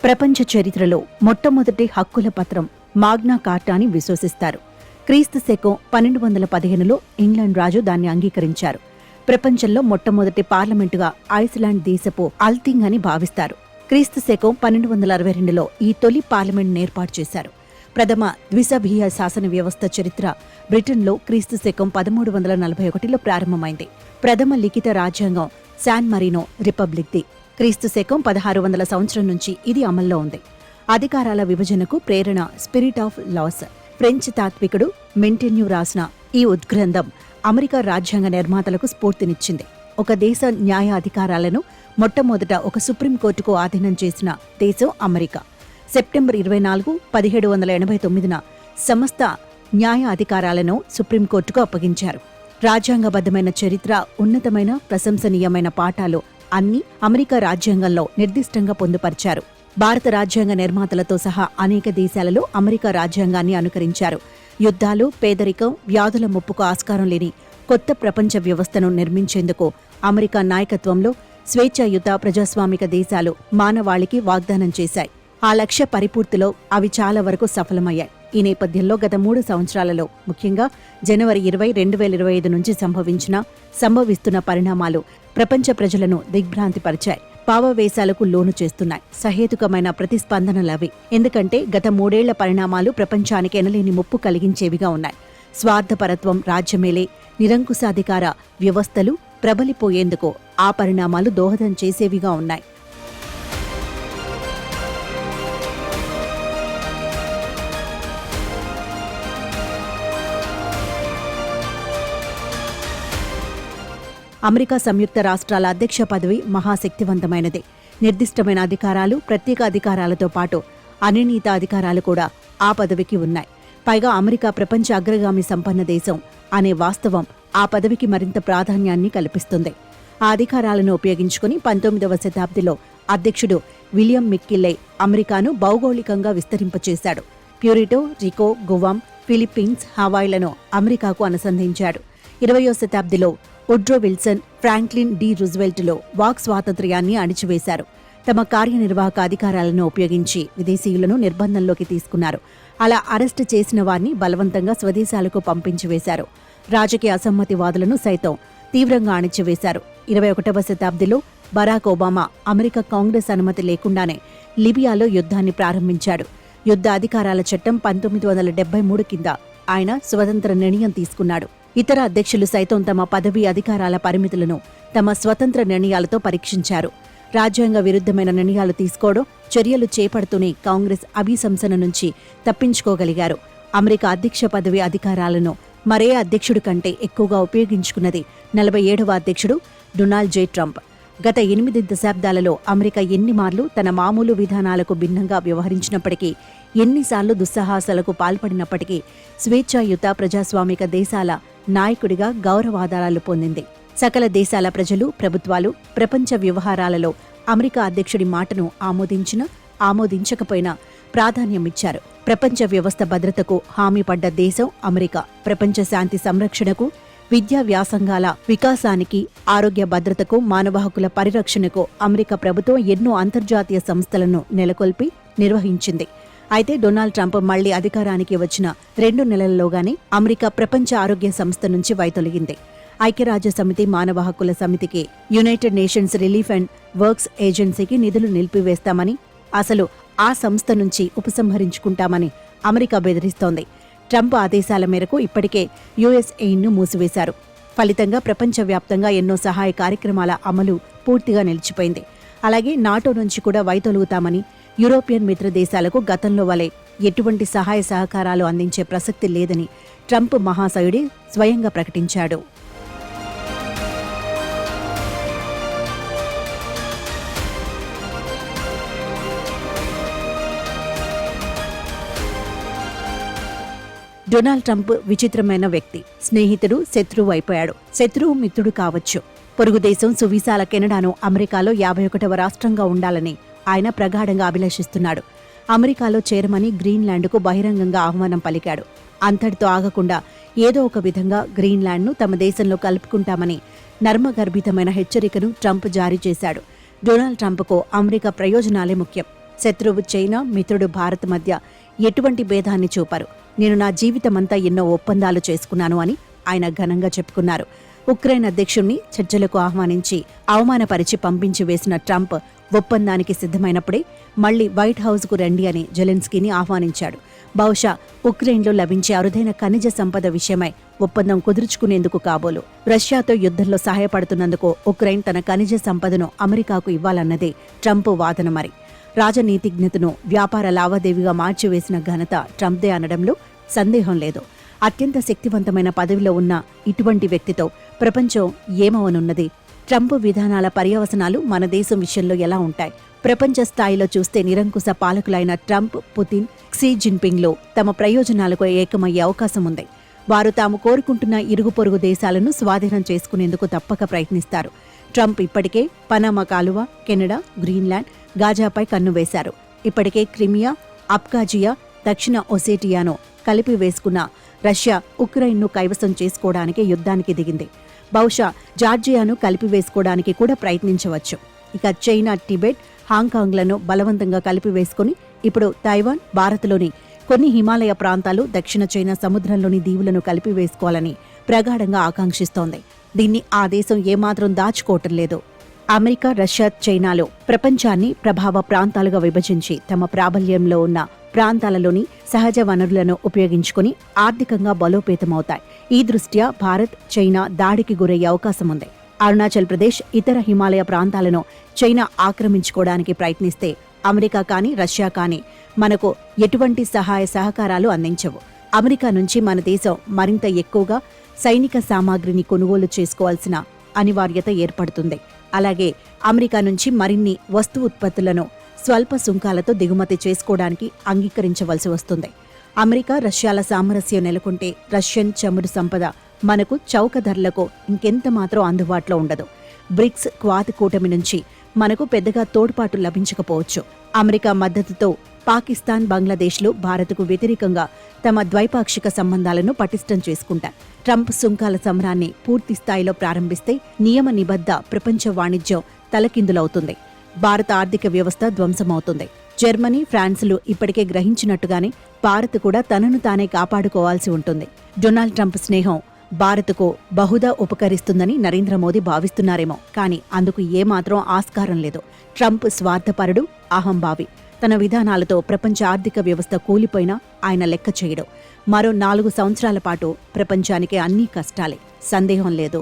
ప్రపంచ చరిత్రలో మొట్టమొదటి హక్కుల పత్రం మాగ్నా కార్టాని విశ్వసిస్తారు. క్రీస్తు శకం 1215లో ఇంగ్లాండ్ రాజు దాన్ని అంగీకరించారు. ప్రపంచంలో మొట్టమొదటి పార్లమెంటుగా ఐస్లాండ్ దేశపు అల్తింగ్ అని భావిస్తారు. క్రీస్తు శకం 1262లో ఈ తొలి పార్లమెంట్ ఏర్పాటు చేశారు. ప్రథమ ద్విసభీయ శాసన వ్యవస్థ చరిత్ర బ్రిటన్లో క్రీస్తు శకం 1341లో ప్రారంభమైంది. ప్రథమ లిఖిత రాజ్యాంగం శాన్ మరీనో రిపబ్లిక్ది. క్రీస్తు శకం 1600 సంవత్సరం నుంచి ఇది అమల్లో ఉంది. అధికారాల విభజనకు ప్రేరణ స్పిరిట్ ఆఫ్ లాస్. ఫ్రెంచ్ తాత్వికుడు మెంటెన్యూ రాసిన ఈ ఉద్గ్రంథం అమెరికా రాజ్యాంగ నిర్మాతలకు స్ఫూర్తినిచ్చింది. ఒక దేశ న్యాయ అధికారాలను మొట్టమొదట ఒక సుప్రీంకోర్టుకు ఆధీనం చేసిన దేశం అమెరికా. సెప్టెంబర్ 24, 1789న సమస్త న్యాయ అధికారాలను సుప్రీంకోర్టుకు అప్పగించారు. రాజ్యాంగబద్ధమైన చరిత్ర, ఉన్నతమైన ప్రశంసనీయమైన పాఠాలు అన్నీ అమెరికా రాజ్యాంగంలో నిర్దిష్టంగా పొందుపరిచారు. భారత రాజ్యాంగ నిర్మాతలతో సహా అనేక దేశాలలో అమెరికా రాజ్యాంగాన్ని అనుకరించారు. యుద్ధాలు, పేదరికం, వ్యాధుల ముప్పుకు ఆస్కారం లేని కొత్త ప్రపంచ వ్యవస్థను నిర్మించేందుకు అమెరికా నాయకత్వంలో స్వేచ్ఛాయుత ప్రజాస్వామిక దేశాలు మానవాళికి వాగ్దానం చేశాయి. ఆ లక్ష్య పరిపూర్తిలో అవి చాలా వరకు సఫలమయ్యాయి. ఈ నేపథ్యంలో గత 3 సంవత్సరాలలో, ముఖ్యంగా జనవరి 20, 2025 నుంచి సంభవిస్తున్న పరిణామాలు ప్రపంచ ప్రజలను దిగ్భ్రాంతిపరిచాయి. భావవేశాలకు లోను చేస్తున్నాయి. సహేతుకమైన ప్రతిస్పందనలవి. ఎందుకంటే గత 3 ఏళ్ల పరిణామాలు ప్రపంచానికి ఎనలేని ముప్పు కలిగించేవిగా ఉన్నాయి. స్వార్థపరత్వం రాజ్యమేలే నిరంకుశాధికార వ్యవస్థలు ప్రబలిపోయేందుకు ఆ పరిణామాలు దోహదం చేసేవిగా ఉన్నాయి. అమెరికా సంయుక్త రాష్ట్రాల అధ్యక్ష పదవి మహాశక్తివంతమైనది. నిర్దిష్టమైన అధికారాలు, ప్రత్యేక అధికారాలతో పాటు అనిర్ణీత అధికారాలు కూడా ఆ పదవికి ఉన్నాయి. పైగా అమెరికా ప్రపంచ అగ్రగామి సంపన్న దేశం అనే వాస్తవం ఆ పదవికి మరింత ప్రాధాన్యాన్ని కల్పిస్తుంది. ఆ అధికారాలను ఉపయోగించుకుని 19వ శతాబ్దిలో అధ్యక్షుడు విలియం మిక్కిల్లే అమెరికాను భౌగోళికంగా విస్తరింపచేశాడు. ప్యూరిటో రికో, గువామ్, ఫిలిప్పీన్స్, హవాయిలను అమెరికాకు అనుసంధించాడు. 20వ శతాబ్దిలో వుడ్రో విల్సన్, ఫ్రాంక్లిన్ డి రూజ్వెల్ట్లో వాక్ స్వాతంత్ర్యాన్ని అణిచివేశారు. తమ కార్యనిర్వాహక అధికారాలను ఉపయోగించి విదేశీయులను నిర్బంధంలోకి తీసుకున్నారు. అలా అరెస్టు చేసిన వారిని బలవంతంగా స్వదేశాలకు పంపించివేశారు. రాజకీయ అసమ్మతివాదులను సైతం తీవ్రంగా అణిచివేశారు. 21వ శతాబ్దిలో బరాక్ ఒబామా అమెరికా కాంగ్రెస్ అనుమతి లేకుండానే లిబియాలో యుద్ధాన్ని ప్రారంభించాడు. యుద్ధ అధికారాల చట్టం 1973 కింద ఆయన స్వతంత్ర నిర్ణయం తీసుకున్నాడు. ఇతర అధ్యక్షులు సైతం తమ పదవీ అధికారాల పరిమితులను తమ స్వతంత్ర నిర్ణయాలతో పరీక్షించారు. రాజ్యాంగ విరుద్ధమైన నిర్ణయాలు తీసుకోవడం, చర్యలు చేపడుతూనే కాంగ్రెస్ అభిశంసన నుంచి తప్పించుకోగలిగారు. అమెరికా అధ్యక్ష పదవి అధికారాలను మరే అధ్యక్షుడి కంటే ఎక్కువగా ఉపయోగించుకున్నది 47వ అధ్యక్షుడు డొనాల్డ్ జే ట్రంప్. గత 8 దశాబ్దాలలో అమెరికా ఎన్నిమార్లు తన మామూలు విధానాలకు భిన్నంగా వ్యవహరించినప్పటికీ, ఎన్నిసార్లు దుస్సాహసాలకు పాల్పడినప్పటికీ స్వేచ్ఛాయుత ప్రజాస్వామిక దేశాల నాయకుడిగా గౌరవాదారాలు పొందింది. సకల దేశాల ప్రజలు, ప్రభుత్వాలు ప్రపంచ వ్యవహారాలలో అమెరికా అధ్యక్షుడి మాటను ఆమోదించకపోయినా ప్రాధాన్యమిచ్చారు. ప్రపంచ వ్యవస్థ భద్రతకు హామీ పడ్డ దేశం అమెరికా. ప్రపంచ శాంతి సంరక్షణకు, విద్యా వ్యాసంగాల వికాసానికి, ఆరోగ్య భద్రతకు, మానవ హక్కుల పరిరక్షణకు అమెరికా ప్రభుత్వం ఎన్నో అంతర్జాతీయ సంస్థలను నెలకొల్పి నిర్వహించింది. అయితే డొనాల్డ్ ట్రంప్ మళ్లీ అధికారానికి వచ్చిన 2 నెలల్లోగానే అమెరికా ప్రపంచ ఆరోగ్య సంస్థ నుంచి వైదొలిగింది. ఐక్యరాజ్య సమితి, మానవ హక్కుల సమితికి, United nations relief and works ఏజెన్సీకి నిధులు నిలిపివేస్తామని, అసలు ఆ సంస్థ నుంచి ఉపసంహరించుకుంటామని అమెరికా బెదిరిస్తోంది. ట్రంప్ ఆదేశాల మేరకు ఇప్పటికే యుఎస్ఎయిడ్ను మూసివేశారు. ఫలితంగా ప్రపంచవ్యాప్తంగా ఎన్నో సహాయ కార్యక్రమాల అమలు పూర్తిగా నిలిచిపోయింది. అలాగే నాటో నుంచి కూడా వైదొలుగుతామని, యూరోపియన్ మిత్ర దేశాలకు గతంలో వలె ఎటువంటి సహాయ సహకారాలు అందించే ప్రసక్తి లేదని ట్రంప్ మహాశయుడే స్వయంగా ప్రకటించాడు. డొనాల్డ్ ట్రంప్ విచిత్రమైన వ్యక్తి. స్నేహితుడు శత్రువు అయిపోయాడు. శత్రువు మిత్రుడు కావచ్చు. పొరుగుదేశం సువిశాల కెనడాను అమెరికాలో 51వ రాష్ట్రంగా ఉండాలని ఆయన ప్రగాఢంగా అభిలషిస్తున్నాడు. అమెరికాలో చేరమని గ్రీన్లాండ్కు బహిరంగంగా ఆహ్వానం పలికాడు. అంతటితో ఆగకుండా ఏదో ఒక విధంగా గ్రీన్లాండ్ను తమ దేశంలో కలుపుకుంటామని నర్మగర్భితమైన హెచ్చరికను ట్రంప్ జారీ చేశాడు. డొనాల్డ్ ట్రంప్కు అమెరికా ప్రయోజనాలే ముఖ్యం. శత్రువు చైనా, మిత్రుడు భారత్ మధ్య ఎటువంటి భేదాన్ని చూపరు. నేను నా జీవితమంతా ఎన్నో ఒప్పందాలు చేసుకున్నాను అని ఆయన ఘనంగా చెప్పుకున్నారు. ఉక్రెయిన్ అధ్యక్షుణ్ణి చర్చలకు ఆహ్వానించి అవమానపరిచి పంపించి వేసిన ట్రంప్ ఒప్పందానికి సిద్ధమైనప్పుడే మళ్లీ వైట్ హౌస్కు రండి అని జెలెన్స్కీని ఆహ్వానించాడు. బహుశా ఉక్రెయిన్లో లభించే అరుదైన ఖనిజ సంపద విషయమై ఒప్పందం కుదుర్చుకునేందుకు కాబోలు. రష్యాతో యుద్ధంలో సహాయపడుతున్నందుకు ఉక్రెయిన్ తన ఖనిజ సంపదను అమెరికాకు ఇవ్వాలన్నదే ట్రంప్ వాదన. మరి రాజనీతిజ్ఞతను వ్యాపార లావాదేవీగా మార్చివేసిన ఘనత ట్రంప్దే అనడంలో సందేహం లేదు. అత్యంత శక్తివంతమైన పదవిలో ఉన్న ఇటువంటి వ్యక్తితో ప్రపంచం ఏమవనున్నది? ట్రంప్ విధానాల పర్యవసనాలు మన దేశం విషయంలో ఎలా ఉంటాయి? ప్రపంచ స్థాయిలో చూస్తే నిరంకుశ పాలకులైన ట్రంప్, పుతిన్, క్సీ జిన్పింగ్లో తమ ప్రయోజనాలకు ఏకమయ్యే అవకాశం ఉంది. వారు తాము కోరుకుంటున్న ఇరుగు పొరుగు దేశాలను స్వాధీనం చేసుకునేందుకు తప్పక ప్రయత్నిస్తారు. ట్రంప్ ఇప్పటికే పనామా కాలువ, కెనడా, గ్రీన్లాండ్, గాజాపై కన్ను వేశారు. ఇప్పటికే క్రిమియా, అబ్ఖాజియా, దక్షిణ ఒసేటియాను కలిపి వేసుకున్న రష్యా ఉక్రెయిన్ను కైవసం చేసుకోవడానికి యుద్ధానికి దిగింది. బహుశా జార్జియాను కలిపివేసుకోవడానికి కూడా ప్రయత్నించవచ్చు. ఇక చైనా, టిబెట్, హాంకాంగ్లను బలవంతంగా కలిపివేసుకుని ఇప్పుడు తైవాన్, భారత్లోని కొన్ని హిమాలయ ప్రాంతాలు, దక్షిణ చైనా సముద్రంలోని దీవులను కలిపివేసుకోవాలని ప్రగాఢంగా ఆకాంక్షిస్తోంది. దీన్ని ఆ దేశం ఏమాత్రం దాచుకోవటం లేదు. అమెరికా, రష్యా, చైనాలో ప్రపంచాన్ని ప్రభావ ప్రాంతాలుగా విభజించి తమ ప్రాబల్యంలో ఉన్న ప్రాంతాలలోని సహజ వనరులను ఉపయోగించుకుని ఆర్థికంగా బలోపేతమవుతాయి. ఈ దృష్ట్యా భారత్, చైనా దాడికి గురయ్యే అవకాశం ఉంది. అరుణాచల్ ప్రదేశ్, ఇతర హిమాలయ ప్రాంతాలను చైనా ఆక్రమించుకోవడానికి ప్రయత్నిస్తే అమెరికా కానీ, రష్యా కానీ మనకు ఎటువంటి సహాయ సహకారాలు అందించవు. అమెరికా నుంచి మన దేశం మరింత ఎక్కువగా సైనిక సామాగ్రిని కొనుగోలు చేసుకోవాల్సిన అనివార్యత ఏర్పడుతుంది. అలాగే అమెరికా నుంచి మరిన్ని వస్తు ఉత్పత్తులను స్వల్ప సుంకాలతో దిగుమతి చేసుకోవడానికి అంగీకరించవలసి వస్తుంది. అమెరికా, రష్యాల సామరస్యం నెలకొంటే రష్యన్ చమురు సంపద మనకు చౌక ధరలకు ఇంకెంత మాత్రం అందుబాటులో ఉండదు. బ్రిక్స్, క్వాడ్ కూటమి నుంచి మనకు పెద్దగా తోడ్పాటు లభించకపోవచ్చు. అమెరికా మద్దతుతో పాకిస్తాన్, బంగ్లాదేశ్లు భారత్కు వ్యతిరేకంగా తమ ద్వైపాక్షిక సంబంధాలను పటిష్టం చేసుకుంటారు. ట్రంప్ సుంకాల సమరాన్ని పూర్తి స్థాయిలో ప్రారంభిస్తే నియమ నిబద్ధ ప్రపంచ వాణిజ్యం తలకిందులవుతుంది. భారత ఆర్థిక వ్యవస్థ ధ్వంసమవుతుంది. జర్మనీ, ఫ్రాన్సులు ఇప్పటికే గ్రహించినట్టుగానే భారత్ కూడా తనను తానే కాపాడుకోవాల్సి ఉంటుంది. డొనాల్డ్ ట్రంప్ స్నేహం భారత్కు బహుదా ఉపకరిస్తుందని నరేంద్ర మోదీ భావిస్తున్నారేమో, కానీ అందుకు ఏమాత్రం ఆస్కారం లేదు. ట్రంప్ స్వార్థపరుడు, అహంభావి. తన విధానాలతో ప్రపంచ ఆర్థిక వ్యవస్థ కూలిపోయినా ఆయన లెక్క చేయడు. మరో 4 సంవత్సరాల పాటు ప్రపంచానికి అన్నీ కష్టాలే, సందేహం లేదు.